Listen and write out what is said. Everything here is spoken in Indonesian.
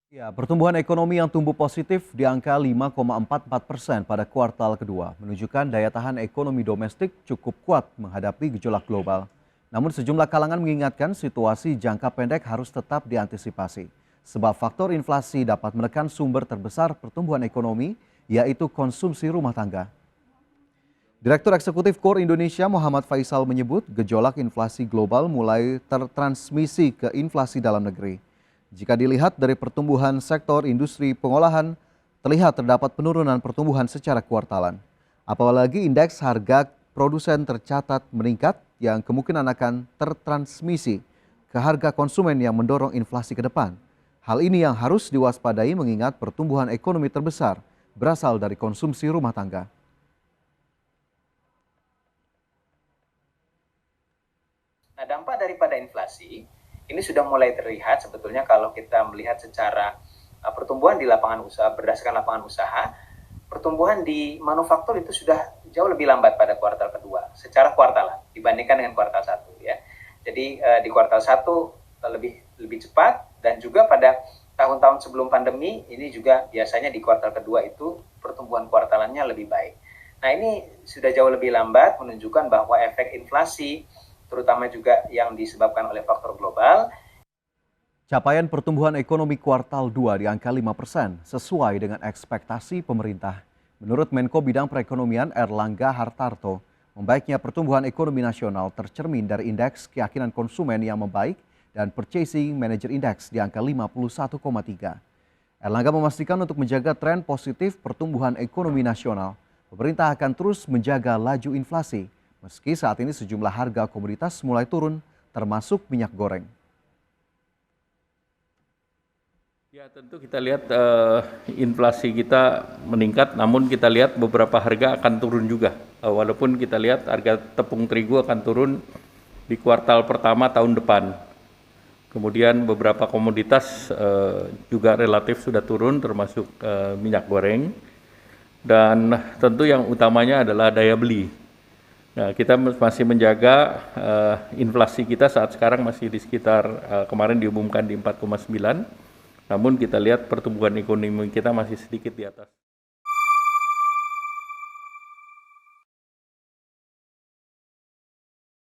Ya, pertumbuhan ekonomi yang tumbuh positif di angka 5,44% pada kuartal kedua menunjukkan daya tahan ekonomi domestik cukup kuat menghadapi gejolak global. Namun sejumlah kalangan mengingatkan situasi jangka pendek harus tetap diantisipasi. Sebab faktor inflasi dapat menekan sumber terbesar pertumbuhan ekonomi, yaitu konsumsi rumah tangga. Direktur Eksekutif KOR Indonesia Muhammad Faisal menyebut gejolak inflasi global mulai tertransmisi ke inflasi dalam negeri. Jika dilihat dari pertumbuhan sektor industri pengolahan, terlihat terdapat penurunan pertumbuhan secara kuartalan. Apalagi indeks harga produsen tercatat meningkat yang kemungkinan akan tertransmisi ke harga konsumen yang mendorong inflasi ke depan. Hal ini yang harus diwaspadai mengingat pertumbuhan ekonomi terbesar berasal dari konsumsi rumah tangga. Nah, dampak daripada inflasi ini sudah mulai terlihat sebetulnya kalau kita melihat secara pertumbuhan di lapangan usaha berdasarkan lapangan usaha, pertumbuhan di manufaktur itu sudah jauh lebih lambat pada kuartal kedua secara kuartalan dibandingkan dengan kuartal satu ya. Jadi di kuartal satu lebih cepat dan juga pada tahun-tahun sebelum pandemi ini juga biasanya di kuartal kedua itu pertumbuhan kuartalannya lebih baik. Nah, ini sudah jauh lebih lambat menunjukkan bahwa efek inflasi terutama juga yang disebabkan oleh faktor global. Capaian pertumbuhan ekonomi kuartal 2 di angka 5% sesuai dengan ekspektasi pemerintah. Menurut Menko Bidang Perekonomian Erlangga Hartarto, membaiknya pertumbuhan ekonomi nasional tercermin dari indeks keyakinan konsumen yang membaik dan Purchasing Manager Index di angka 51,3. Erlangga memastikan untuk menjaga tren positif pertumbuhan ekonomi nasional, pemerintah akan terus menjaga laju inflasi, meski saat ini sejumlah harga komoditas mulai turun, termasuk minyak goreng. Ya, tentu kita lihat inflasi kita meningkat, namun kita lihat beberapa harga akan turun juga. Walaupun kita lihat harga tepung terigu akan turun di kuartal pertama tahun depan. Kemudian beberapa komoditas juga relatif sudah turun, termasuk minyak goreng. Dan tentu yang utamanya adalah daya beli. Nah, kita masih menjaga inflasi kita saat sekarang masih di sekitar kemarin diumumkan di 4,9. Namun kita lihat pertumbuhan ekonomi kita masih sedikit di atas.